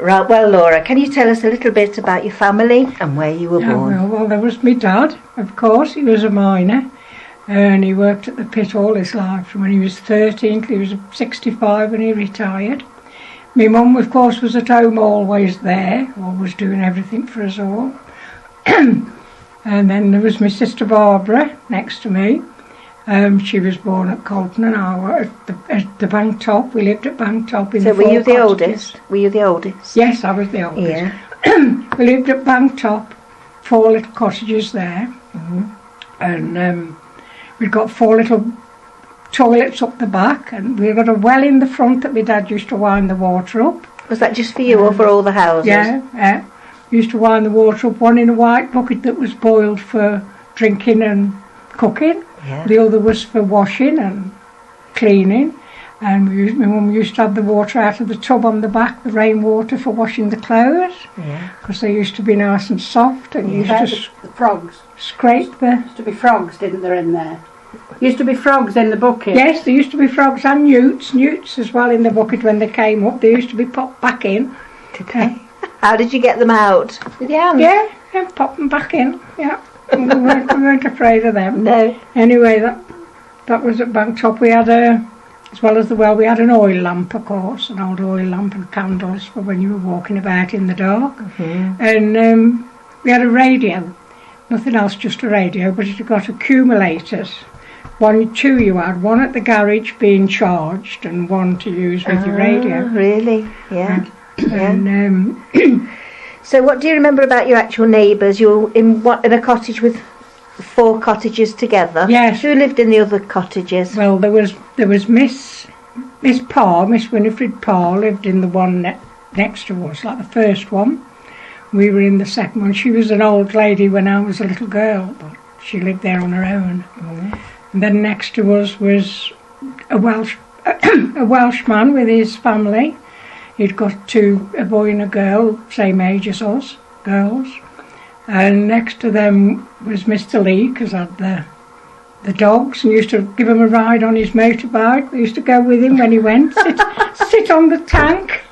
Right, well, Laura, can you tell us a little bit about your family and where you were born? Well, there was my dad, of course. He was a miner, and he worked at the pit all his life from when he was 13 till he was 65 when he retired. My mum, of course, was at home always there, always doing everything for us all. And then there was my sister Barbara next to me. She was born at Colton, and I was at the Bank Top. We lived at Bank Top in the So were you the oldest? Were you the oldest? Yes, I was the oldest. Yeah. We lived at Bank Top, 4 little cottages there. And we'd got 4 little toilets up the back, and we got a well in the front that my dad used to wind the water up. Was that just for you or for all the houses? Yeah. We used to wind the water up, one in a white bucket that was boiled for drinking and cooking. Yeah. The other was for washing and cleaning. And my mum used to have the water out of the tub on the back, the rainwater for washing the clothes. Yeah. Because they used to be nice and soft, and you used to The frogs. scrape the... Used to be frogs, didn't there, in there? Used to be frogs in the bucket. Yes, there used to be frogs and newts as well in the bucket when they came up. They used to be popped back in. Did they? How did you get them out? With your hands? Yeah, pop them back in. Yeah, we weren't afraid of them. No. Anyway, that was at Bank Top. We had as well as the well, we had an oil lamp, of course, an old oil lamp and candles for when you were walking about in the dark. And we had a radio. Nothing else, just a radio, but it had got accumulators. 2 you had, one at the garage being charged and one to use with your radio. Really? Yeah. And So what do you remember about your actual neighbours? You were in a cottage with 4 cottages together? Yes. Who lived in the other cottages? well, there was Miss Winifred Parr lived in the one next to us, like the first one. We were in the second one. She was an old lady when I was a little girl, but she lived there on her own. And then next to us was a Welshman with his family. He'd got 2, a boy and a girl, same age as us, girls. And next to them was Mr. Lee, because I had the dogs, and used to give him a ride on his motorbike. We used to go with him when he went, sit on the tank.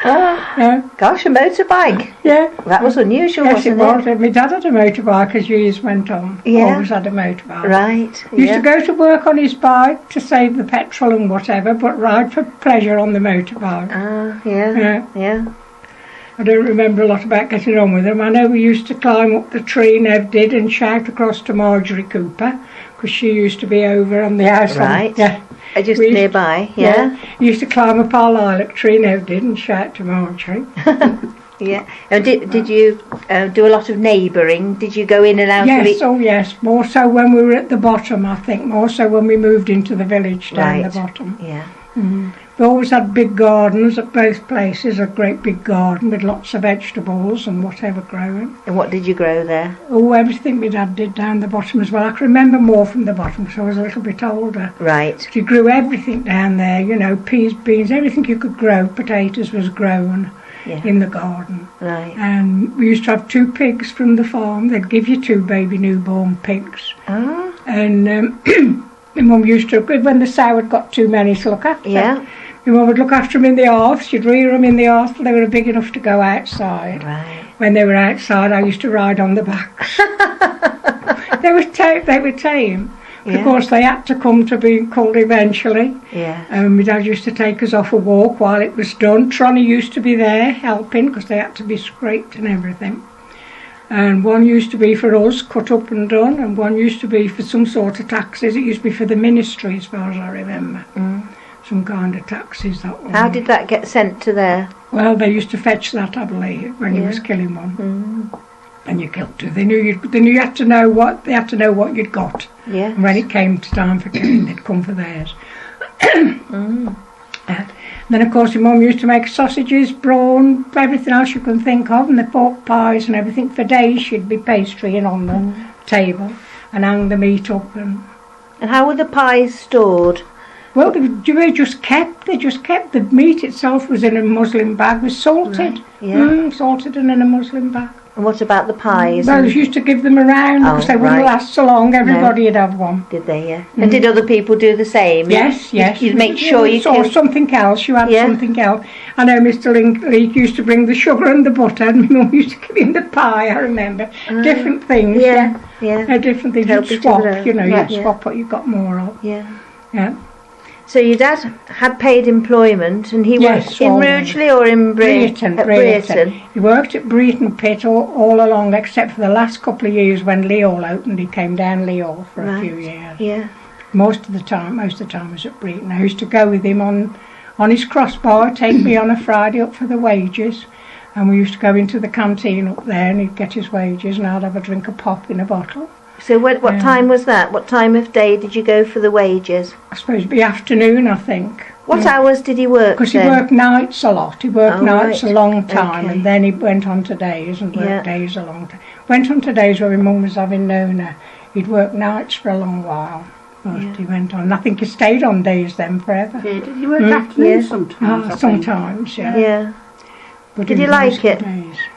Yeah. Gosh, a motorbike. Yeah. That was unusual, Yes, it wasn't was. My dad had a motorbike as years went on. Yeah. Always had a motorbike. Right. He used to go to work on his bike to save the petrol and whatever, but ride for pleasure on the motorbike. Yeah. I don't remember a lot about getting on with him. I know we used to climb up the tree, Nev did, and shout across to Marjorie Cooper, because she used to be over on the house. Right. Just We used- nearby. Yeah. We used to climb up our lilac tree, Nev did, and shout to Marjorie. Yeah. And did you do a lot of neighbouring? Did you go in and out of Yes, it? oh yes, more so when we were at the bottom, I think, more so when we moved into the village down Right. the bottom. Yeah. We always had big gardens at both places, a great big garden with lots of vegetables and whatever growing. And what did you grow there? Oh, everything my dad did down the bottom as well. I can remember more from the bottom because I was a little bit older. Right. He grew everything down there, you know, peas, beans, everything you could grow. Potatoes was grown in the garden. Right. And we used to have 2 pigs from the farm. They'd give you 2 baby newborn pigs. Ah. And my mum used to, when the sow had got too many to look after, Yeah. my mum would look after them in the arth. She'd rear them in the arth till they were big enough to go outside. Right. When they were outside, I used to ride on the backs. They were tame. Yeah. Of course, they had to come to be culled eventually. Yeah. My dad used to take us off a walk while it was done. Tronny used to be there helping because they had to be scraped and everything. And one used to be for us, cut up and done, and one used to be for some sort of taxes. It used to be for the ministry, as far as I remember. Some kind of taxes, that one. How did that get sent to there? Well, they used to fetch that, I believe, when you was killing one. And you killed 2. They knew you had to know what you'd got. Yeah. And when it came to time for killing, they'd come for theirs. Then, of course, your mum used to make sausages, brawn, everything else you can think of, and the pork pies and everything. For days, she'd be pastrying on the table and hang the meat up. And how were the pies stored? well, they just kept. The meat itself was in a muslin bag, was salted. Right. Salted and in a muslin bag. And what about the pies? Those used to give them around because they wouldn't last so long. Everybody'd have one. Did they? Yeah. And did other people do the same? Yes, yes. You'd make sure you saw something else. You had something else. I know Mr. Leake used to bring the sugar and the butter, and my mum used to give him the pie. I remember different things. Yeah. Different things. You'd swap. You'd swap what you got more of. Yeah. Yeah. So your dad had paid employment, and he worked in Rugeley or in Brereton? He worked at Brereton Pit all along, except for the last couple of years when Leal opened. He came down Leal for a few years. Yeah. Most of the time was at Brereton. I used to go with him on his crossbar, take me on a Friday up for the wages, and we used to go into the canteen up there, and he'd get his wages, and I'd have a drink of pop in a bottle. So what time was that? What time of day did you go for the wages? I suppose it'd be afternoon, I think. What hours did he work? Because he worked nights a lot. He worked nights a long time, and then he went on to days and worked days a long time. Went on to days where my mum was having Nona. He'd worked nights for a long while, but he went on. I think he stayed on days then forever. Yeah, did he work afternoons sometimes? Sometimes, Yeah. But did you like it?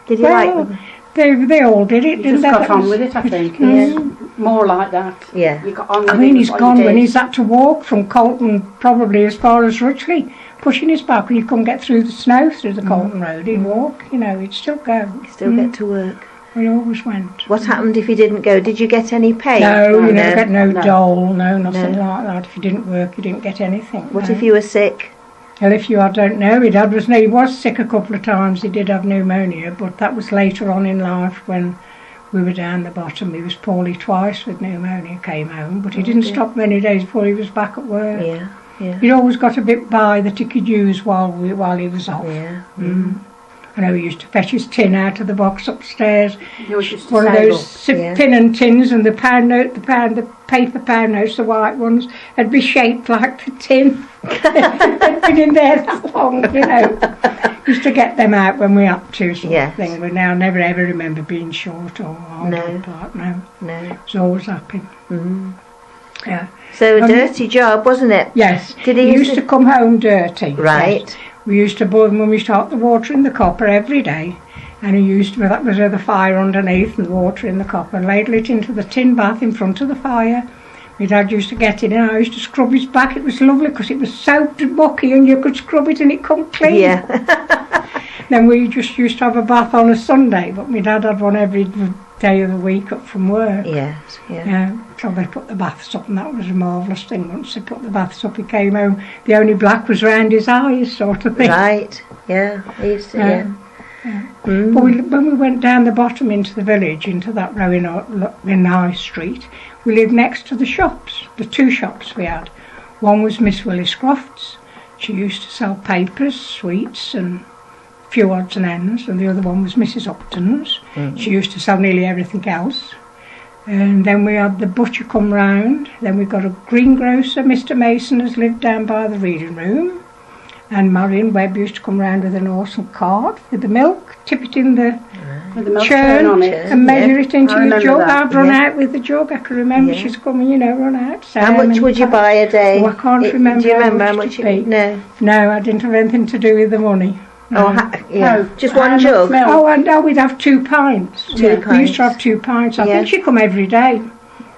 Did you like them? They all did it, didn't they? Just got on with it, I think. More like that. Yeah. You got on with I mean, he's gone when he's had to walk from Colton probably as far as Rugeley, pushing his back when you couldn't get through the snow through the Colton Road. He'd walk, he'd still go. He'd still get to work. We always went. What happened if he didn't go? Did you get any pay? No, you never get no dole, nothing like that. If you didn't work, you didn't get anything. What if you were sick? Well, I don't know. He was sick a couple of times. He did have pneumonia, but that was later on in life when we were down the bottom. He was poorly twice with pneumonia, came home, but he didn't stop many days before he was back at work. Yeah. He'd always got a bit by that he could use while he was off. Yeah. I know he used to fetch his tin out of the box upstairs. One of those pin and tins, and the paper pound notes, the white ones, would be shaped like the tin. They'd been in there that long, Used to get them out when we up to something. We now never ever remember being short or hard apart. No. It's always happy. Yeah. So a dirty job, wasn't it? Yes. Did he used to come home dirty. Right. Yes. We used to boil when we used to hot the water in the copper every day, and that was where the fire underneath and the water in the copper, and ladle it into the tin bath in front of the fire. My dad used to get in, and I used to scrub his back. It was lovely because it was soaked and mucky, and you could scrub it and it come clean. Yeah. Then we just used to have a bath on a Sunday, but my dad had one every day of the week up from work. Yes. So they put the baths up, and that was a marvellous thing. Once they put the baths up, he came home, the only black was round his eyes, sort of thing. Right. Yeah. I used to. But when we went down the bottom into the village, into that row in High Street, we lived next to the shops, the two shops we had. One was Miss Willis Croft's. She used to sell papers, sweets and a few odds and ends, and the other one was Mrs. Upton's. She used to sell nearly everything else. And then we had the butcher come round. Then we got a greengrocer, Mr. Mason, has lived down by the reading room. And Marion Webb used to come round with an awesome cart with the milk, tip it in the churn on it, and measure it into the jug. I'd run out with the jug. I can remember she's coming, run out. How much would you buy a day? Oh, I can't remember. Do you remember how much it? No, I didn't have anything to do with the money. No, just one jug. And we'd have 2 pints. Two pints. We used to have 2 pints. I think she'd come every day.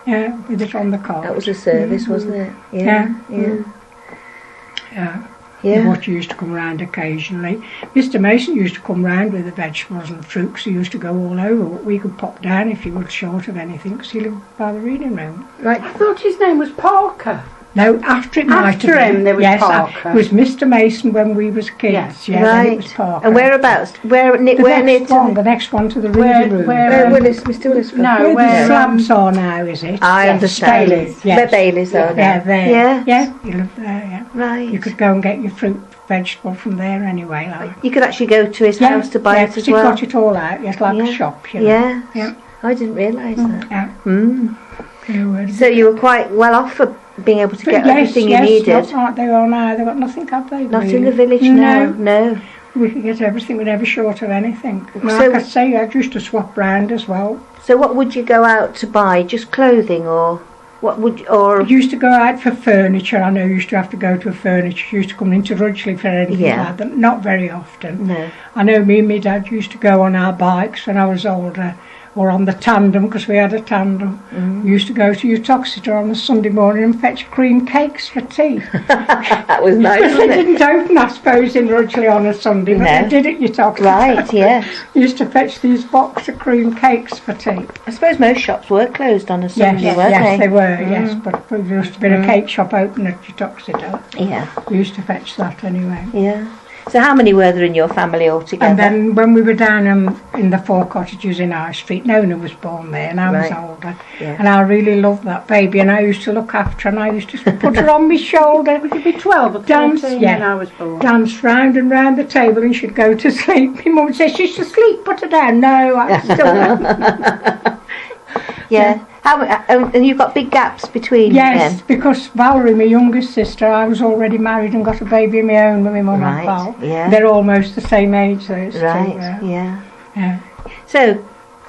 Yeah, with it on the cart. That was a service, wasn't it? Yeah. Yeah. What used to come round occasionally. Mr. Mason used to come round with the vegetables and fruits. He used to go all over. We could pop down if he was short of anything, because he lived by the reading room. Right. I thought his name was Parker. No, after it might have been. After him there was Parker. It was Mr. Mason when we was kids. Yeah, right. Then it was Parker. And whereabouts? Where near the next one to the reading room. Where Mr. Willis? No, where the slabs are now, is it? I understand. Baileys, Where Baileys are now. Yeah, there. Yeah. Yeah, you live there, yeah. Right. You could go and get your fruit, vegetable from there anyway. You could actually go to his house to buy it as well. He got it all out, like a shop, Yeah. I didn't realise that. Yeah. So you were quite well off for being able to get everything you needed. Yes, not like they are now. They've got nothing, have they? Not in the village now. No. We could get everything, we're never short of anything. Like I say, I used to swap round as well. So what would you go out to buy? Just clothing or What would or I used to go out for furniture. I know you used to have to go to a furniture. You used to come into Rudgley for anything Yeah. like that. Not very often. no? I know me and my dad used to go on our bikes when I was older, or on the tandem, because we had a tandem. We used to go to Uttoxeter on a Sunday morning and fetch cream cakes for tea. That was nice, They wasn't it? didn't open, I suppose, in Rudgley on a Sunday, but No. they did at Uttoxeter. Right, yes. Used to fetch these box of cream cakes for tea. I suppose most shops were closed on a Sunday, weren't yes, they they? were, yes, but there used to be a cake shop open at Uttoxeter. Yeah, We used to fetch that anyway. yeah. So how many were there in your family altogether? And then when we were down in the 4 cottages in High Street, Nona was born there and I was Right. older. Yeah. And I really loved that baby and I used to look after her and I used to put her on my shoulder, Would you be 12 or 13 Dance, yeah. when I was born? dance round and round the table and she'd go to sleep. My mum would say, she's asleep, put her down. No, I'm still... Yeah. How? And you've got big gaps between Yes, them. because Valerie, my youngest sister, I was already married and got a baby of my own with my mum Right, and Val. yeah. They're almost the same age, those Right. two. Yeah. Yeah. So,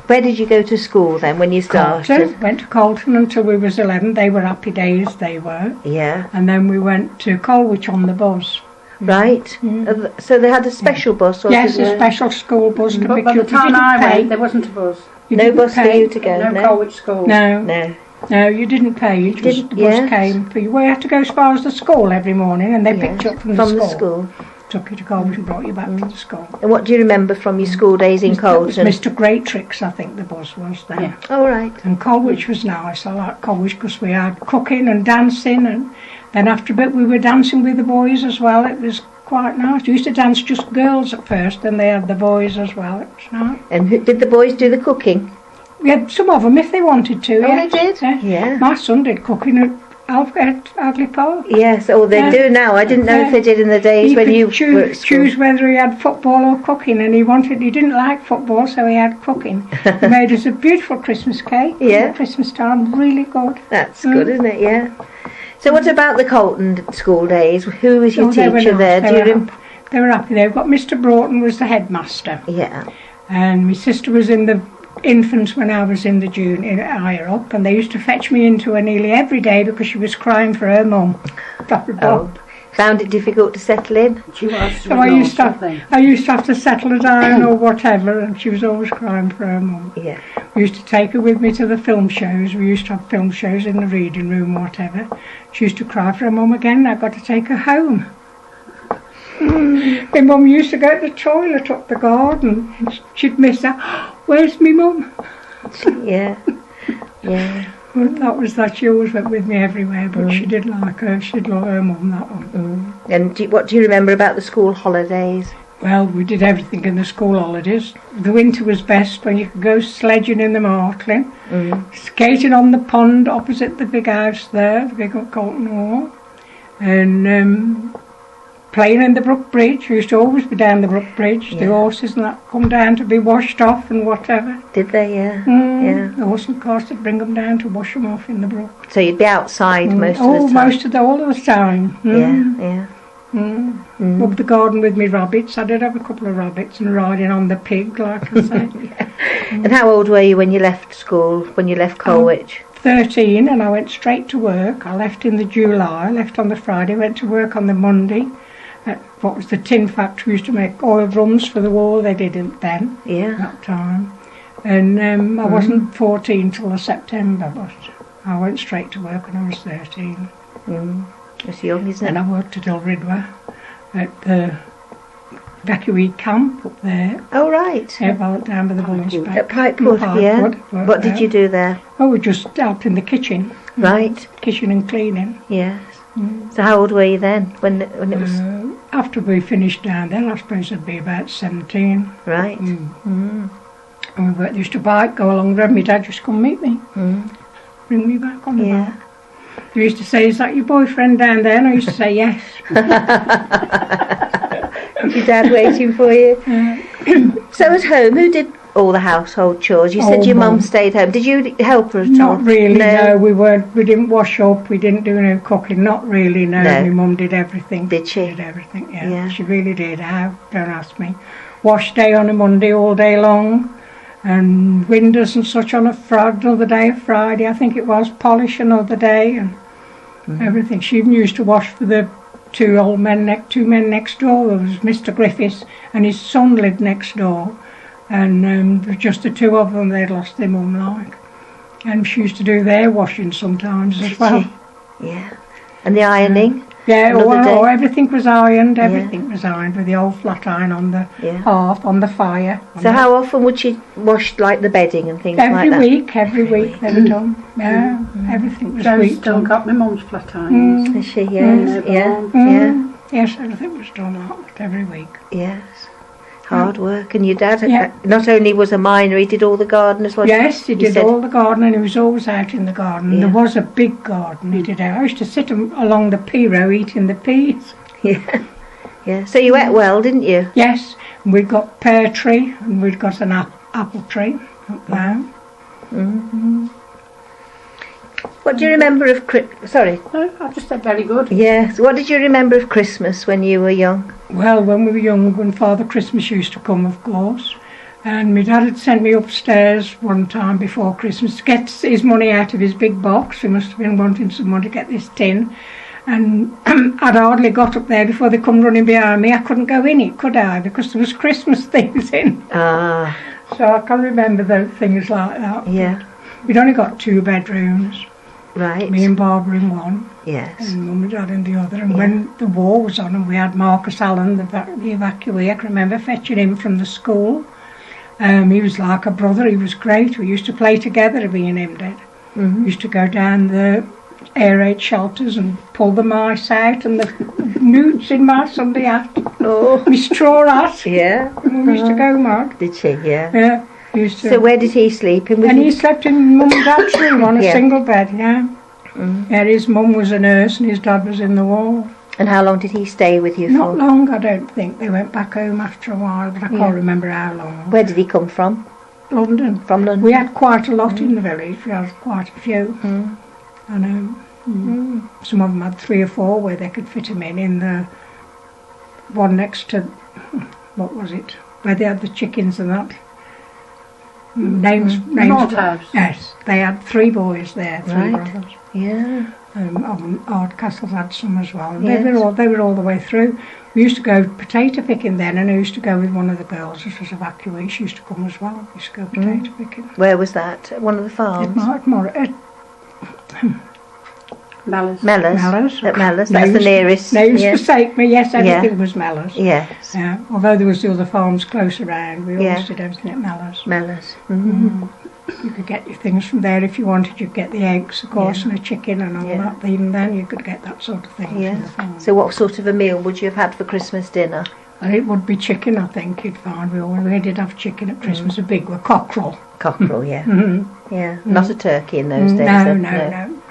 where did you go to school then when you started? Colton, went to Colton until we was 11. They were happy days, they were. Yeah. And then we went to Colwich on the bus. Right. So they had a special bus, or Yes, did a you- special school bus to But pick by you the up. You time didn't I pay. went, there wasn't a bus. You no didn't bus for pay. you to go. No, No. Colwich School. No, No. no, you didn't pay. You just, Didn't- the bus yes. came for you. We had to go as far as the school every morning and they picked you up from the school. Took you to Colwich and brought you back to the school. And what do you remember from your school days in It was Colton? Mr. Greatrix, I think the bus was then. Yeah. Oh, right. And Colwich was nice. I liked Colwich because we had cooking and dancing, and then after a bit we were dancing with the boys as well. It was quite nice. We used to dance just girls at first, then they had the boys as well. It was nice. And did the boys do the cooking? We had some of them if they wanted to. Oh, yes. they did? Yeah. Yeah. My son did cooking at Alfred Park. Yes, or they Yeah. do now. I didn't know if they did in the days He when could you were at choose, school. choose whether he had football or cooking, and he didn't like football, so he had cooking. He made us a beautiful Christmas cake. Yeah. At Christmas time, really good. That's good, isn't it? Yeah. So what about the Colton school days? Who was your Oh, they were teacher nice. there? They Do you were rem- happy. They were happy. They've got Mr. Broughton was the headmaster, Yeah. and my sister was in the infants when I was in the junior higher up, and they used to fetch me into her nearly every day because she was crying for her mum. Oh. Found it difficult to settle in? She was. So I used to have to settle her down or whatever, and she was always crying for her mum. Yeah. We used to take her with me to the film shows. We used to have film shows in the reading room, whatever. She used to cry for her mum again. I got to take her home. My mum used to go to the toilet up the garden. She'd miss her. Where's me mum? Yeah. Yeah. Well, that was that. She always went with me everywhere, but she did like her. She'd love her mum, that one. And what do you remember about the school holidays? Well, we did everything in the school holidays. The winter was best when you could go sledging in the Martling, skating on the pond opposite the big house there, the big Colton Hall, and playing in the Brook Bridge. We used to always be down the Brook Bridge. Yeah. The horses and that come down to be washed off and whatever. Did they? Yeah. Yeah. The horse and carts would bring them down to wash them off in the brook. So you'd be outside most of the time? All the time. Yeah. Up the garden with me rabbits. I did have a couple of rabbits and riding on the pig, like I say. And how old were you when you left school, when you left Colwich? 13, and I went straight to work. I left in the July, left on the Friday, went to work on the Monday at what was the tin factory. We used to make oil drums for the war. They didn't then, Yeah. that time. And I wasn't 14 till the September, but I went straight to work when I was 13. It's young, isn't And it? I worked at Ilridwa at the evacuee camp up there. Oh, right. Down by the Bulls Back. At Pipewood, yeah. Worked What did there. you do there? Oh, we just helped in the kitchen. Right. Kitchen and cleaning. Yes. So how old were you then when it was... After we finished down there, I suppose I'd be about 17. Right. And we used to bike, go along the road. My dad used to come meet me. Bring me back on the Yeah. bike. He used to say, is that your boyfriend down there? And I used to say, yes. Was your dad waiting for you? So at home, who did all the household chores? You said Oh, your mum Mum. stayed home. Did you help her at all? Not really, no. We didn't wash up. We didn't do no cooking. Not really, no. No. My mum did everything. Did she? Did everything, Yeah. She really did. How? Don't ask me. Wash day on a Monday all day long. and windows and such on another day, a Friday, I think it was, polish another day, and everything. She even used to wash for the two men next door. There was Mr. Griffiths and his son lived next door, and just the two of them. They'd lost their mum, like, and she used to do their washing sometimes as well. Yeah, and the ironing. Yeah, everything was ironed. Everything was ironed with the old flat iron on the hearth, on the fire. So how often would she wash, like, the bedding and things like that? Every week they were done. Yeah, everything was Jo's still got my mum's flat irons. Is she? Yes. Yes, everything was done like that every week. Yes. Hard work. And your dad not only was a miner, he did all the garden as well. Yes, he did all the garden, and he was always out in the garden. There was a big garden. He did. I used to sit along the pea row eating the peas. Yeah. Yeah. So you ate well, didn't you? Yes. And we'd got pear tree, and we'd got an apple tree up there. Mm-hmm. What do you remember of Sorry. No, I just said very good. Yes. What did you remember of Christmas when you were young? Well, when we were young, when Father Christmas used to come, of course, and my dad had sent me upstairs one time before Christmas to get his money out of his big box. He must have been wanting some money to get this tin, and I'd hardly got up there before they come running behind me. I couldn't go in it, could I? Because there was Christmas things in. Ah. So I can remember those things like that. Yeah. We'd only got 2 bedrooms. Right. Me and Barbara in one. Yes. And Mum and Dad in the other. And when the war was on and we had Marcus Allen, the evacuee, I can remember fetching him from the school. He was like a brother. He was great. We used to play together, me and him did. Mm-hmm. We used to go down the air raid shelters and pull the mice out and the newts in my Sunday hat. Oh. My straw hat. Yeah. Mum used to go mad. Did she? Yeah. Yeah. Used to. So where did he sleep? And he slept in Mum and Dad's room on a single bed, yeah. Mm. Yeah, his mum was a nurse and his dad was in the war. And how long did he stay with you Not for? long, I don't think. They went back home after a while, but I can't remember how long. Where did he come from? London. From London. We had quite a lot in the village. We had quite a few. Mm. I know. Some of them had 3 or 4 where they could fit him in the one next to, what was it, where they had the chickens and that. Names. Malthouse. Yes, they had 3 boys there, 3 Right. brothers. Yeah. Hardcastle had some as well. Yes. They were all the way through. We used to go potato picking then, and I used to go with one of the girls. This was evacuation. She used to come as well. We used to go potato picking. Where was that? At one of the farms? Mellors. Mellors. At Mellors. That's the nearest. They used to take me. Yes, everything was Mellors. Yes. Yeah. Although there was the other farms close around, we always did everything at Mellors. Mellors. Mm-hmm. You could get your things from there if you wanted. You'd get the eggs, of course, and a chicken and all that. Even then, you could get that sort of thing from the farm. So what sort of a meal would you have had for Christmas dinner? And it would be chicken, I think, you'd find. We did have chicken at Christmas, a big one, cockerel. Cockerel, yeah. Mm-hmm. Yeah. Not a turkey in those days. No.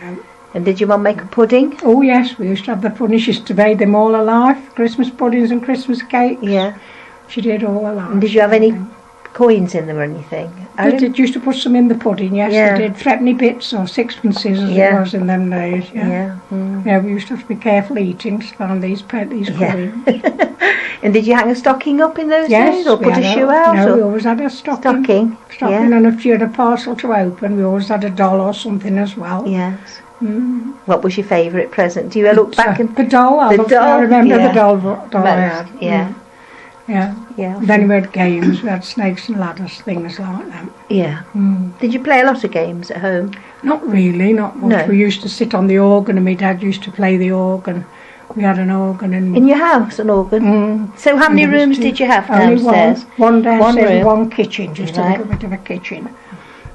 And did your mum make a pudding? Oh, yes, we used to have the pudding. She used to made them all alive, Christmas puddings and Christmas cakes. Yeah. She did all alive. And did you have any coins in them or anything? I did used to put some in the pudding, yes, I did. Threepenny bits or sixpences as it was in them days, Yeah. Yeah, we used to have to be careful eating to find these coins. And did you hang a stocking up in those Yes, days or put a shoe out? No, or? we always had a stocking. And if you had a parcel to open, we always had a doll or something as well. Yes. What was your favourite present? Do you look back and the doll? I remember the doll I had. Yeah. Yeah. Then we had games. We had snakes and ladders, things like that. Yeah. Did you play a lot of games at home? Not really, not much. No. We used to sit on the organ, and my dad used to play the organ. We had an organ in your house, an organ. So how many rooms did you have downstairs? One downstairs, room. One kitchen, just a little bit of a kitchen.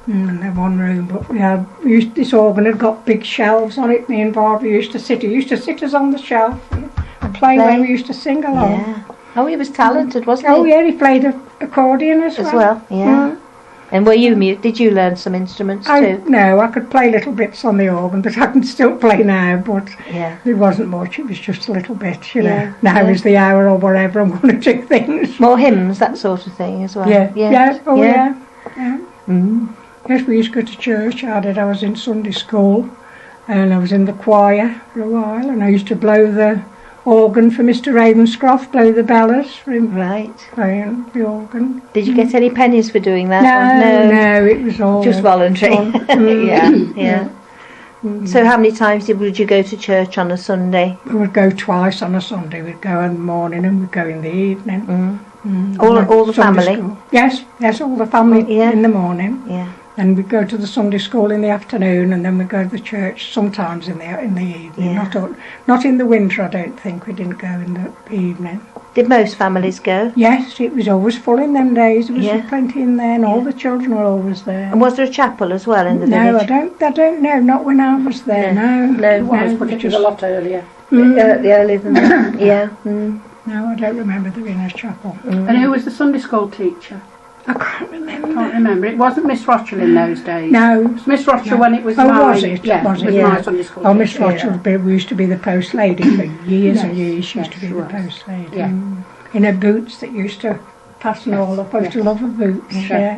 And then one room, but this organ had got big shelves on it. Me and Barbara used to sit. He used to sit us on the shelf and play when we used to sing along. Yeah. Oh, he was talented, wasn't he? Oh yeah, he played an accordion as well. Yeah. And were you mute? Did you learn some instruments too? No, I could play little bits on the organ, but I can still play now. But it wasn't much. It was just a little bit, you know. Now is the hour or whatever. I'm going to do things. More hymns, that sort of thing as well. Yeah. Mm. Yes, we used to go to church. I was in Sunday school, and I was in the choir for a while, and I used to blow the organ for Mr. Ravenscroft, blow the bellows for him Right. playing the organ. Did you get any pennies for doing that? No, it was all Just voluntary. Yeah, yeah. Mm. So how many times would you go to church on a Sunday? We would go twice on a Sunday. We'd go in the morning and we'd go in the evening. All the Sunday family? school. Yes, all the family Yeah. in the morning. Yeah. And we'd go to the Sunday school in the afternoon, and then we'd go to the church sometimes in the evening. Yeah. Not in the winter, I don't think. We didn't go in the evening. Did most families go? Yes, it was always full in them days. There was Yeah. plenty in there, and all the children were always there. And was there a chapel as well in the No, village? I don't know. Not when I was there. No. No, No. Well, but it was a lot earlier. Earlier than that. Yeah. Mm. No, I don't remember there being a chapel. And who was the Sunday school teacher? I can't remember. Can't remember. It wasn't Miss Rochelle in those days. No. It was Miss Rochelle when it was Oh, my... was it? Yeah, Was it was it? my Yeah. Sunday school Oh, Miss teacher. Rochelle used to be the post lady for years and Yes, years. She used to yes, be she the was. post lady. Yeah. In her boots that used to fasten all up. I used to love her boots. Yeah.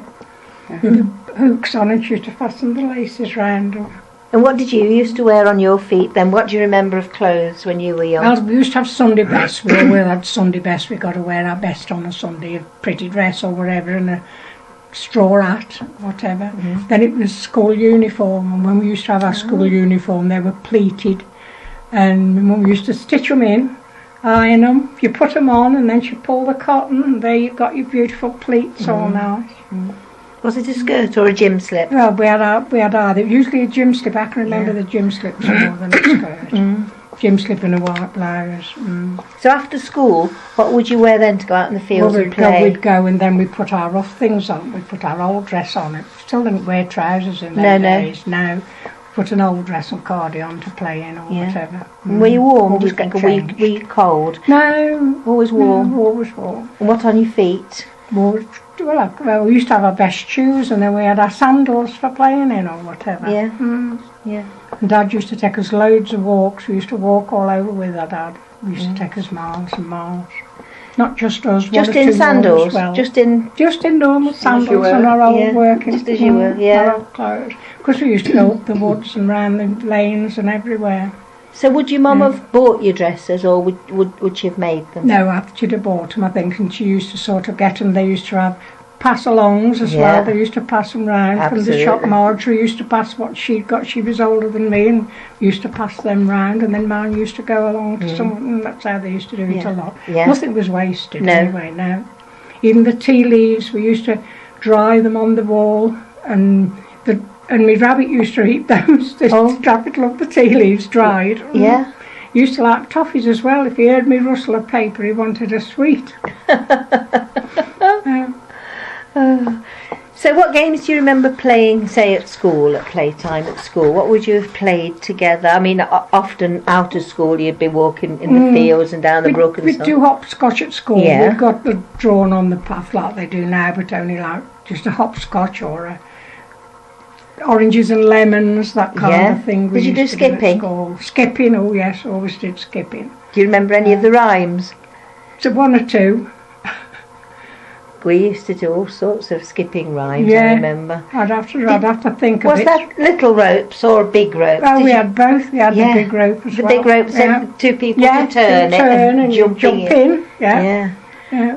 Yeah. With the hooks on, and she used to fasten the laces round them. And what did you used to wear on your feet then? What do you remember of clothes when you were young? Well, we used to have Sunday best. We always had Sunday best. We got to wear our best on a Sunday, a pretty dress or whatever, and a straw hat, whatever. Then it was school uniform, and when we used to have our school uniform, they were pleated, and my mum used to stitch them in, iron them. You put them on, and then she pulled the cotton, and there you got your beautiful pleats all nice. Was it a skirt or a gym slip? Well, we had either. Usually a gym slip. I can remember the gym slips more than a skirt. Gym slip and a white blouse. So after school, what would you wear then to go out in the fields Well, and play? we'd go and then we'd put our rough things on. We'd put our old dress on. It still didn't wear trousers in those days. No. Put an old dress and cardi on to play in or whatever. Were you warm? Always Did you got think changed. were you cold? No. Always warm. No, always warm. And what on your feet? Well, we used to have our best shoes, and then we had our sandals for playing in or whatever. Yeah. Yeah. And Dad used to take us loads of walks. We used to walk all over with our Dad. We used to take us miles and miles. Not just us. one Just or in two more sandals? as well. Just in... Just in normal sandals were. and our old Yeah, working. just as you were, yeah. Our old clothes. Because we used to go up the woods and round the lanes and everywhere. So would your mum have bought you dresses, or would she have made them? No, after she'd have bought them, I think, and she used to sort of get them. They used to have pass-alongs as Yeah. well. They used to pass them round from the shop. Absolutely. Marjorie used to pass what she'd got. She was older than me, and used to pass them round, and then mine used to go along to someone, and that's how they used to do it a lot. Yeah. Nothing was wasted No. anyway, no. Even the tea leaves, we used to dry them on the wall, and my rabbit used to eat those. The rabbit loved the tea leaves dried. Yeah. Used to like toffees as well. If he heard me rustle a paper, he wanted a sweet. So what games do you remember playing, say, at school, at playtime at school? What would you have played together? I mean, often out of school you'd be walking in the fields and down the brook and We'd so do hopscotch at school. Yeah. We'd got the drawn on the path like they do now, but only like just a hopscotch or a oranges and lemons, that kind of thing. Did you do used to at skipping? school. Skipping, oh yes, always did skipping. Do you remember any of the rhymes? So one or two. We used to do all sorts of skipping rhymes, I Yeah. remember. I'd have to think of Was it. that little ropes or big ropes? Oh, Did we you- had both. We had Yeah. the big rope as the well. big ropes, Yeah. and two people Yeah, to turn it and you jumping jump in. Yeah. Yeah. Yeah.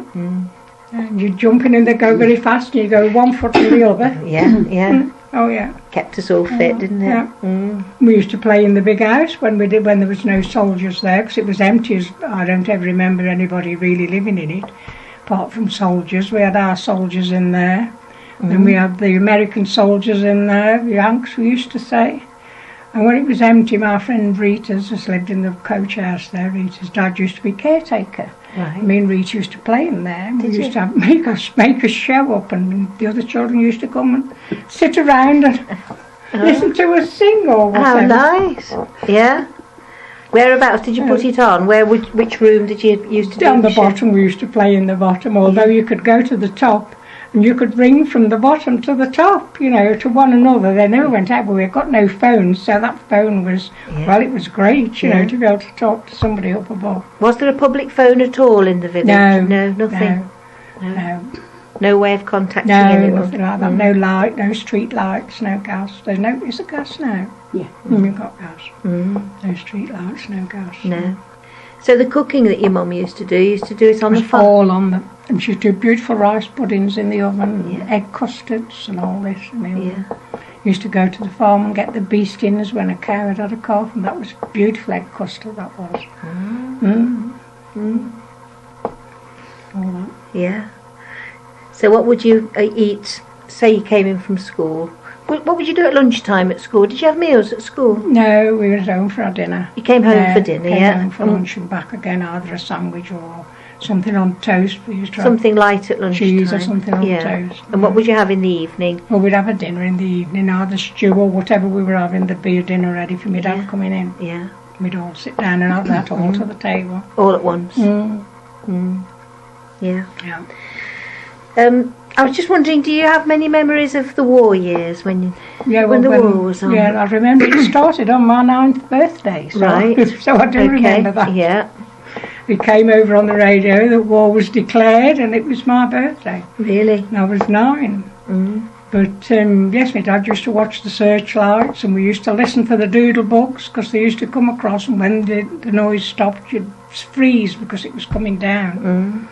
And you jump in and they go very fast, and you go 1 foot to the other. Yeah, yeah. Oh yeah. Kept us all fit, didn't it? Yeah. We used to play in the big house when there was no soldiers there, because it was empty. I don't ever remember anybody really living in it, apart from soldiers. We had our soldiers in there, and we had the American soldiers in there, the Yanks we used to say. And when it was empty, my friend Rita's just lived in the coach house there. Rita's dad used to be caretaker. Right. Me and Rita used to play in there. We Did used to make a show up, and the other children used to come and sit around and listen to us sing or How whatever. nice. Yeah. Whereabouts did you put it on? Which room did you used to Down do the bottom, we used to play in the bottom, although you could go to the top and you could ring from the bottom to the top, to one another. They never went out, but we've got no phones, so that phone was, it was great, to be able to talk to somebody up above. Was there a public phone at all in the village? No, nothing. No, No way of contacting no, anyone. nothing like that. No light, no street lights, no gas. Is there gas now? Yeah. We've got gas. No street lights, no gas. No. So the cooking that your mum used to do it on the farm? All on the... And she'd do beautiful rice puddings in the oven, egg custards and all this. Yeah. Used to go to the farm and get the bee skins when a cow had had a calf, and that was beautiful egg custard, that was. All that. Yeah. So what would you eat, say you came in from school? What would you do at lunchtime at school? Did you have meals at school? No, we went home for our dinner. You came home for dinner, came home for lunch and back again, either a sandwich or something on toast. We used to have something light at lunchtime. Cheese or something on toast. And what would you have in the evening? Well, we'd have a dinner in the evening, either stew or whatever we were having. There'd be a dinner ready for my dad coming in. Yeah. We'd all sit down and have that all to the table. All at once? Yeah. I was just wondering, do you have many memories of the war years when the war was on? Yeah, I remember it started on my 9th birthday. So, right. So I do remember that. Yeah. It came over on the radio that war was declared, and it was my birthday. Really? And I was 9. But yes, my dad used to watch the searchlights, and we used to listen for the doodle bugs because they used to come across, and when the noise stopped, you'd freeze because it was coming down.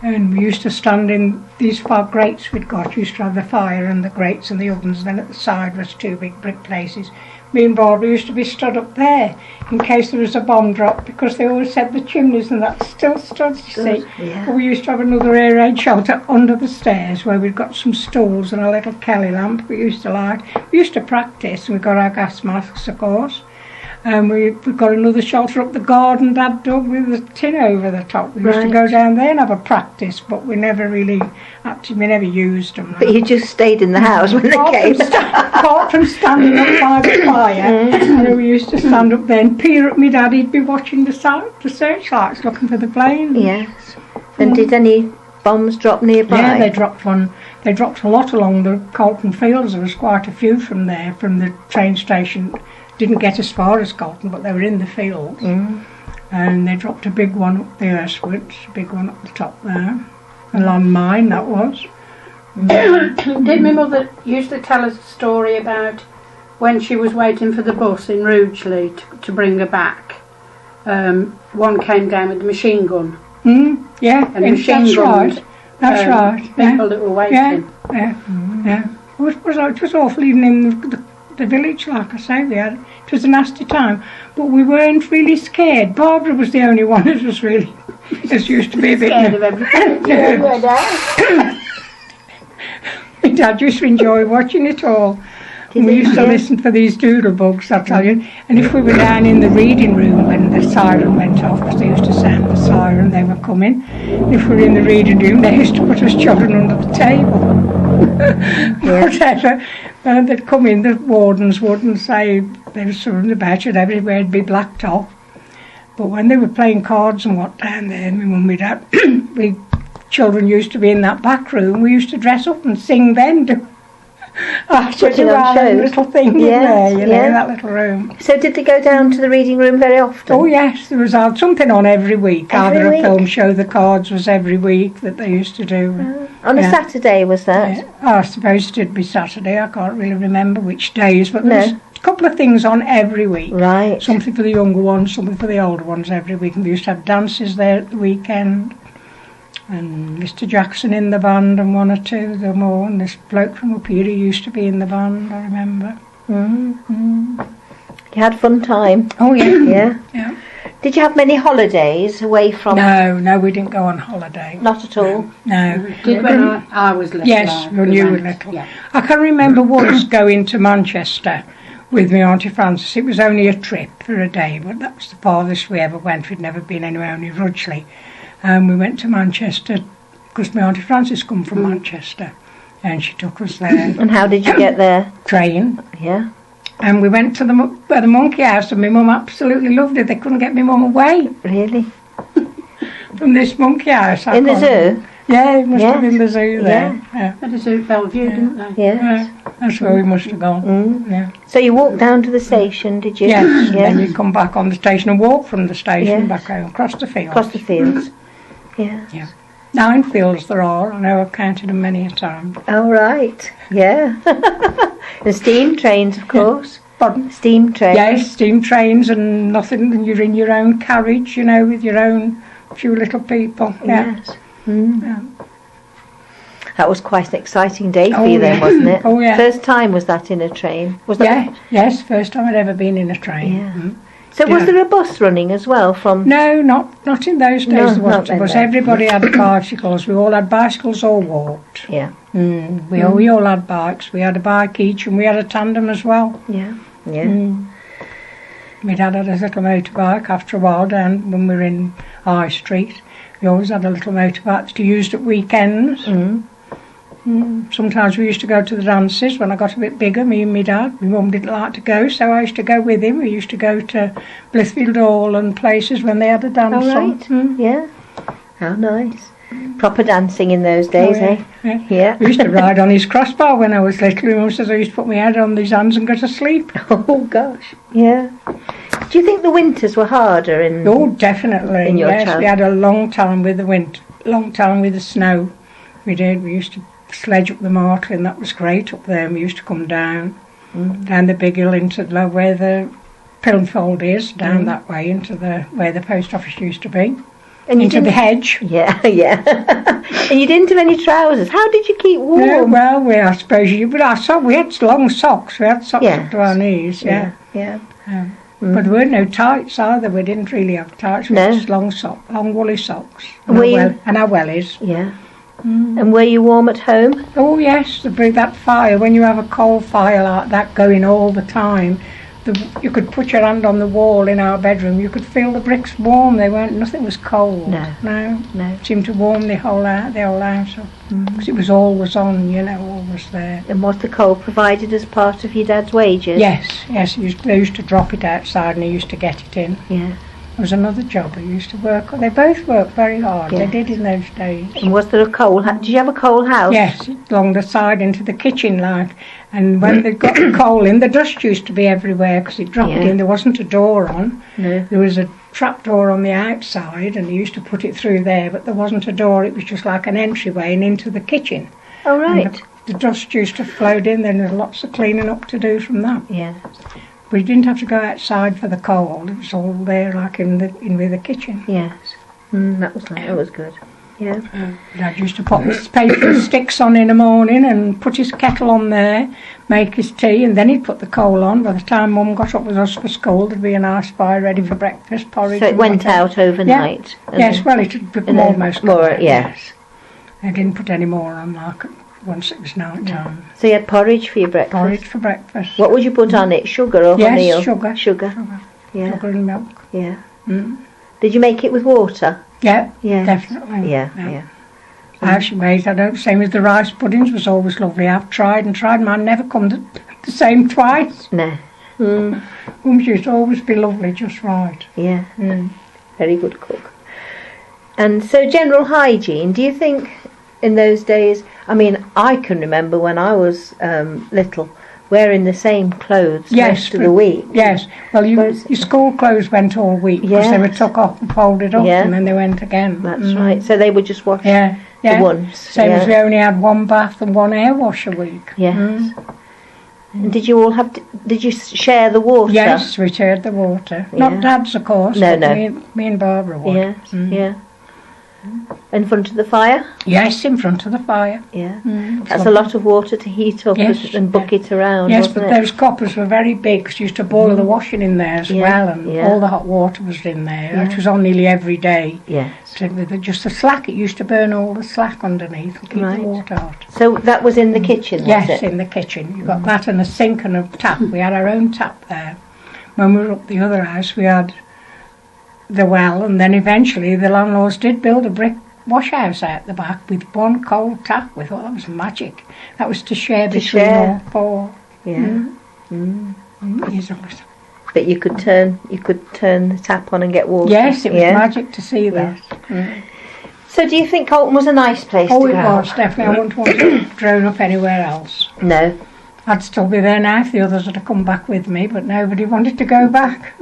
And we used to stand in these 5 grates we'd got. We used to have the fire and the grates and the ovens, and then at the side was 2 big brick places. Me and Barbara used to be stood up there in case there was a bomb drop, because they always said the chimneys and that still stood, you see. Yeah. But we used to have another air raid shelter under the stairs where we'd got some stools and a little Kelly lamp we used to light. We used to practice, and we got our gas masks, of course. And we got another shelter up the garden Dad dug with a tin over the top. We used to go down there and have a practice, but we never really, actually, we never used them. But you just stayed in the house when they came? Apart from standing up by the fire, and we used to stand up there and peer at me Dad. He'd be watching the searchlights, looking for the planes. Yes. And did any bombs drop nearby? Yeah, they dropped one. They dropped a lot along the Colton fields. There was quite a few from there, from the train station. Didn't get as far as Colton, but they were in the fields. And they dropped a big one up the earthwards, a big one up the top there. A landmine, that was. Did my mother used to tell us a story about when she was waiting for the bus in Rugeley to bring her back? One came down with a machine gun. Yeah, and that's right. That's right. People that were waiting. Yeah. It was awful, even in the village, like I say, it was a nasty time, but we weren't really scared. Barbara was the only one that was really, used to be a bit scared of everything. My dad used to enjoy watching it all. And we used to listen for these doodle bugs, I'll tell you. And if we were down in the reading room when the siren went off, because they used to sound the siren, they were coming. If we were in the reading room, they used to put us children under the table. Whatever. And they'd come in, the wardens would, and say there was something about it, everywhere would be blacked off. But when they were playing cards and what down there, my mum and dad, we children used to be in that back room. We used to dress up and sing then. Putting on shows. Little thing in there, in that little room. So did they go down to the reading room very often? Oh yes, there was something on every week. Either a film show, the cards was every week that they used to do. On a Saturday, was that? Yeah. I suppose it'd be Saturday. I can't really remember which days, but there was a couple of things on every week. Right. Something for the younger ones, something for the older ones every week. And we used to have dances there at the weekend. And Mr. Jackson in the band and one or two of them more. And this bloke from up here, he used to be in the band, I remember. You had fun time? Oh, yeah. Yeah. Did you have many holidays away from... No, we didn't go on holiday. Not at all? No. Did when I was little? Yes, when you were little. Yeah. I can remember once going to Manchester with my Auntie Frances. It was only a trip for a day, but that was the farthest we ever went. We'd never been anywhere, only Rugeley. We went to Manchester because my Auntie Frances come from Manchester, and she took us there. And how did you get there? Train. Yeah. And we went to the monkey house, and my mum absolutely loved it. They couldn't get my mum away. Really? From this monkey house. In the zoo? Yeah, it must have been the zoo there. Yeah. At the zoo at Bellevue, didn't they? Yes. That's where we must have gone. Yeah. So you walked down to the station, did you? Yes. And then you come back on the station and walk from the station back home, across the fields. Across the fields. Yeah. 9 fields there are. I know I've counted them many a time. Oh, right. Yeah. And steam trains, of course. Pardon? Steam train? Yes, steam trains and nothing, and you're in your own carriage, you know, with your own few little people. Yeah. Yes. Mm. Yeah. That was quite an exciting day for Oh, you then, yeah. wasn't it? Oh, yeah. First time was that in a train? Was that? Yeah, yes, first time I'd ever been in a train. Yeah. Mm. So was Yeah. there a bus running as well from? No, not in those days. No, There not wasn't then, a bus. no. Everybody had bicycles. We all had bicycles or walked. Yeah. We all had bikes. We had a bike each, and we had a tandem as well. Yeah. Yeah. My dad had a little motorbike after a while down when we were in High Street. We always had a little motorbike that we used at weekends. Sometimes we used to go to the dances when I got a bit bigger, me and my dad. My mum didn't like to go, so I used to go with him. We used to go to Blithfield Hall and places when they had a dance All on. right. Yeah. How nice. Proper dancing in those days, Oh, eh? yeah. Yeah. I used to ride on his crossbar when I was little. My mum says I used to put my head on these hands and go to sleep. Oh gosh. Yeah. Do you think the winters were harder in? Oh, definitely. In your yes, childhood? we had a long time with the wind, long time with the snow. We did. We used to sledge up the Martling. That was great up there. And we used to come down the big hill into where the Pilnfold is, down that way into where the post office used to be, And you into the didn't- hedge. Yeah, yeah. And you didn't have any trousers. How did you keep warm? Yeah, well, I suppose we had long socks. We had socks Yeah. up to our knees. Yeah. Yeah. But there weren't no tights either. We didn't really have tights. We had No. just long woolly socks. Were you- And our wellies. Yeah. And were you warm at home? Oh yes, that fire. When you have a coal fire like that going all the time, you could put your hand on the wall in our bedroom. You could feel the bricks warm. Nothing was cold. No. It seemed to warm the whole house up because it was always on. Always there. And was the coal provided as part of your dad's wages? Yes. They used to drop it outside and he used to get it in. Yeah. There was another job he used to work on. They both worked very hard. Yeah. They did in those days. And was there a coal? Did you have a coal house? Yes, along the side into the kitchen like. And when they got the coal in, the dust used to be everywhere because it dropped Yeah. in. There wasn't a door on. No. There was a trap door on the outside and they used to put it through there, but there wasn't a door. It was just like an entryway and into the kitchen. Oh, And right. the dust used to float in. Then there's lots of cleaning up to do from that. Yeah. We didn't have to go outside for the coal. It was all there like in with the kitchen. Yes. That was good. Yeah. Dad used to put his paper sticks on in the morning and put his kettle on there, make his tea, and then he'd put the coal on. By the time Mum got up with us for school, there'd be a nice fire ready for breakfast, porridge. So it and went whatever. out overnight. and Yes, then- well, it had and then almost more. gone, Yes. They didn't put any more on like once it was night time. So you had porridge for your breakfast. Porridge for breakfast. What would you put on it? Sugar or honey? Yes, or sugar. Sugar. Yeah. Sugar and milk. Yeah. Mm. Did you make it with water? Yeah, Yeah. definitely. Yeah. How she made, I don't, same as the rice puddings was always lovely. I've tried and tried, mine never come the same twice. No. Mum used to always be lovely, just right. Yeah. Very good cook. And so general hygiene, do you think in those days, I mean, I can remember when I was little, wearing the same clothes most of the week. Yes, well, your school clothes went all week because they were Yes. took off and folded up Yeah. and then they went again. That's right. So they would just wash Yeah, the yeah. once. Same yeah. as we only had one bath and one air wash a week. Yes. And did you all have? Did you share the water? Yes, we shared the water. Yeah. Not Dad's, of course. No, but no. Me and Barbara would. Yes. Yeah. In front of the fire. Yes, in front of the fire. Yeah. Mm, That's a lot of water to heat up Yes, and bucket around. Yes, wasn't but it? those coppers were very big because you used to boil the washing in there as Yeah, well, and yeah. all the hot water was in there, Yeah. which was on nearly every day. Yes. So with just the slack, it used to burn all the slack underneath and keep Right. the water hot. So that was in the kitchen, was Yes, it? in the kitchen. You got that and a sink and a tap. We had our own tap there. When we were up the other house, we had the well, and then eventually the landlords did build a brick wash house out the back with one cold tap. We thought that was magic. That was to share To between share. all four. Yeah. Easily. But you could turn the tap on and get water. Yes, it was yeah? magic to see that. So do you think Colton was a nice place Oh, to it go? was, definitely. I wouldn't want to have grown up anywhere else. No. I'd still be there now if the others had come back with me, but nobody wanted to go back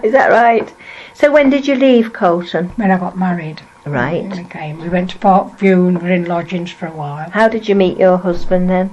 Is that right? So when did you leave Colton? when I got married. Right. We went to Parkview and were in lodgings for a while. How did you meet your husband then?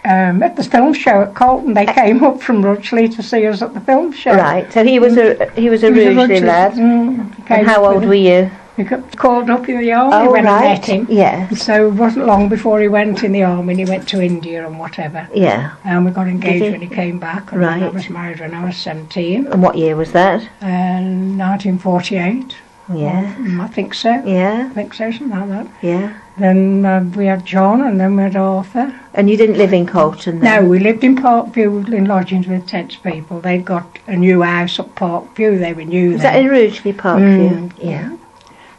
at the film show at Colton. They came up from Rudgley to see us at the film show. Right. So he was a Rudgley lad. And how old were you? He got called up in the army when I met him. Yes. So it wasn't long before he went in the army, and he went to India and whatever. Yeah. And we got engaged when he came back. And Right. I was married when I was 17. And what year was that? 1948. Yeah. I think so. Yeah. I think so, something like that. Yeah. Then we had John, and then we had Arthur. And you didn't live in Colton then? No, we lived in Parkview in lodgings with Ted's people. They'd got a new house up Parkview. They were new Was then. that in Rudgley, Parkview? Yeah.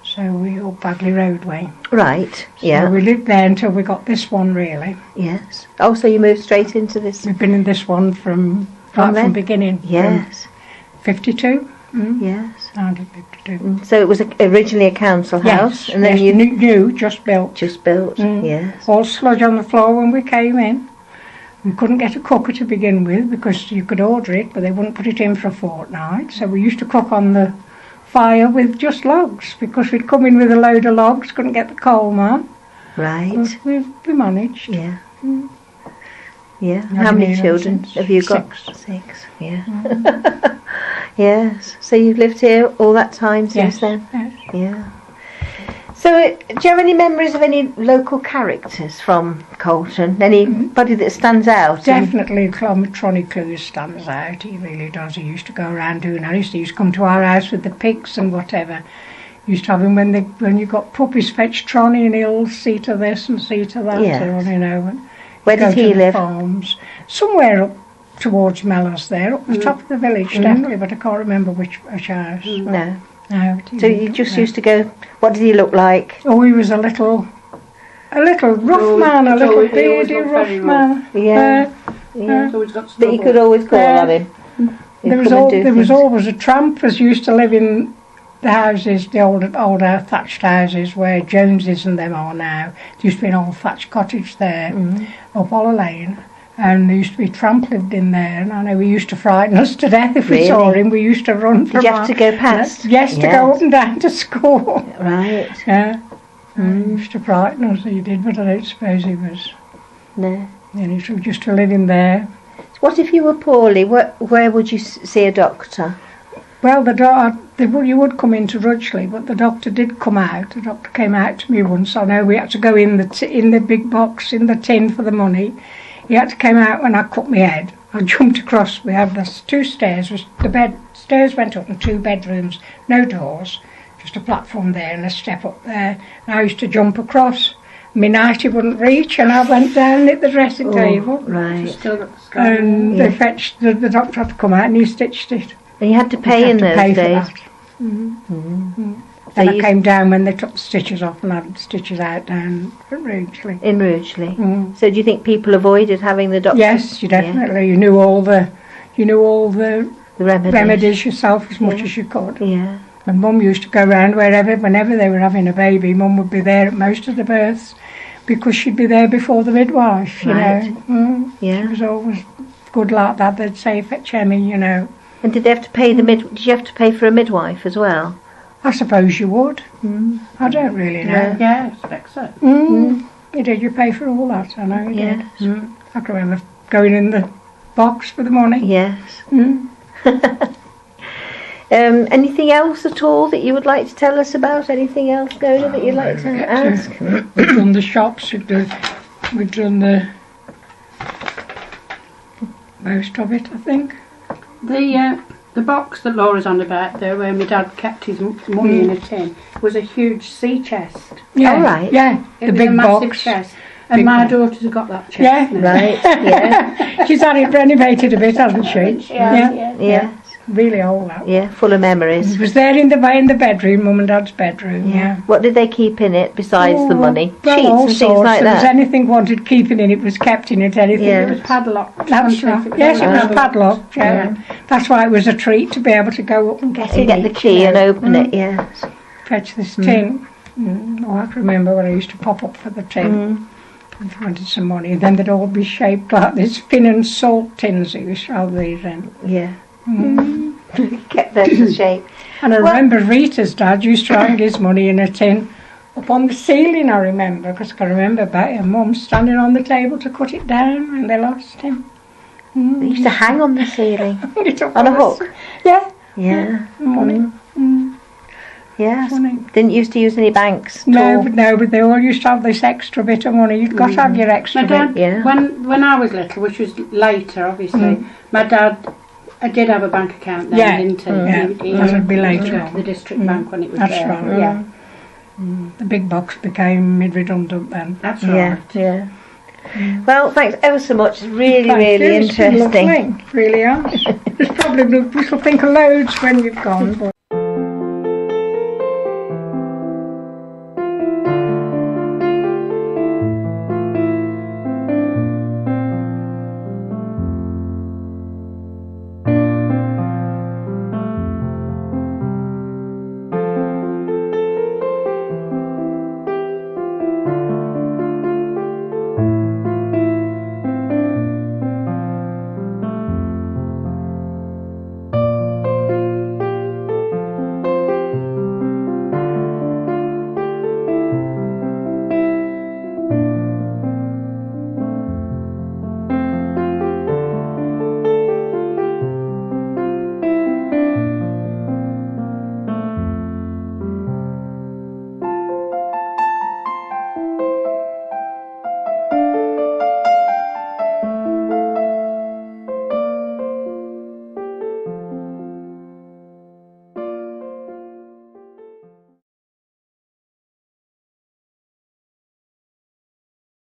So we up Bagley Roadway. Right. So Yeah. we lived there until we got this one, really. Yes. Oh, so you moved straight into this? We've been in this one from then? beginning. Yes. 52. Yes. 1952. So it was originally a council house, Yes, and then yes, you new, just built. just built. Yes. All sludge on the floor when we came in. We couldn't get a cooker to begin with because you could order it, but they wouldn't put it in for a fortnight. So we used to cook on the fire with just logs because we'd come in with a load of logs, couldn't get the coal man. Right. But we managed. Yeah. Yeah. I've How been many here children since have you got? 6. 6. Yeah. Yes. So you've lived here all that time since Yes, then? yes. Yeah. So, do you have any memories of any local characters from Colton? Anybody that stands out? Definitely Tronny Clues stands out, he really does. He used to go around doing that. He used to come to our house with the pigs and whatever. Used to have him when you got puppies, fetch Tronny and he'll see to this and see to that. Yes. And, you know, and Where go did to he the live? farms. Somewhere up towards Mellors there, up the top of the village, definitely, but I can't remember which house. No. No, So you just used to go. What did he look like? Oh, he was a little rough man, a little beardy rough man. Yeah. Yeah. So he's got But you could always call on him. There was always a tramp as used to live in the houses, the older thatched houses where Joneses and them are now. There used to be an old thatched cottage there up Oller Lane. And there used to be tramp lived in there, and I know he used to frighten us to death if we saw him. We used to run from Did you have to go past? Yes, to go up and down to school. Right. Yeah. He used to frighten us, he did, but I don't suppose he was. No. And he used to live in there. What if you were poorly? Where would you see a doctor? Well, you would come into Rudgley, but the doctor did come out. The doctor came out to me once. I know we had to go in the big box, in the tin for the money. He had to come out when I cut my head. I jumped across. We had the 2 stairs. Stairs went up and 2 bedrooms, no doors, just a platform there and a step up there. And I used to jump across. My nightie wouldn't reach, and I went down at the dressing table. Right. Still got the scar. And they fetched the doctor had to come out and he stitched it. And you had to pay in those Pay for days. that. And I came down when they took the stitches off and had stitches out down at Rudgley. In Rudgley. So do you think people avoided having the doctor? Yes, you definitely. You knew all the The remedies. remedies yourself as much as you could. Yeah. And Mum used to go round whenever they were having a baby. Mum would be there at most of the births because she'd be there before the midwife. You Right. know. Yeah. She was always good like that. They'd say fetch Emmy, you know. And did they have to pay Did you have to pay for a midwife as well? I suppose you would. I don't really know. Yeah, I expect so. You did. You pay for all that. I know you Yes. did. I can remember going in the box for the money. Yes. Anything else at all that you would like to tell us about? Anything else, Nona, that you'd like to ask? We've done the shops. We've done the most of it, I think. The box that Laura's on about there, where my dad kept his money in a tin, was a huge sea chest. Yeah, All right. Yeah, It the was big a massive box. chest. And Big my box. daughter's got that chest. Yeah. now. Right. Yeah. She's had it renovated a bit, hasn't she? Yeah. Yeah. Really old that. Yeah. Full of memories. It was there in the bedroom, Mum and Dad's bedroom. Yeah. What did they keep in it besides the money? Well, Sheets all and things sorts. like If there was that. anything wanted keeping in it, was kept in it. Anything. Yeah. It was padlocked. That's right. Yes, it was padlocked. Yeah. That's why it was a treat to be able to go up and get And in get the it, key you and know. open it. Yes. Fetch this tin. Oh, I can remember when I used to pop up for the tin. If I wanted some money, then they'd all be shaped like this fin and salt tins. It was all these in. Yeah. Kept those in shape. And I remember Rita's dad used to hang his money in a tin up on the ceiling, I remember, because I can remember about your mum standing on the table to cut it down when they lost him. They used to hang on the ceiling on a hook. Yeah. Yeah. Money. Yes. Funny. Didn't used to use any banks at No, all. but they all used to have this extra bit of money. You've got to have your extra My dad, bit. Yeah. when I was little, which was later, obviously, my dad did have a bank account then, Yeah. didn't he? Yeah. He That'd be later went to on. the district bank when it was That's there. right. Yeah, The big box became mid-redundant then. that's Yeah, right. yeah. Well, thanks ever so much. It's really, Thank really you. It's been interesting. lovely. Really are. There's probably we shall think of loads when you've gone, but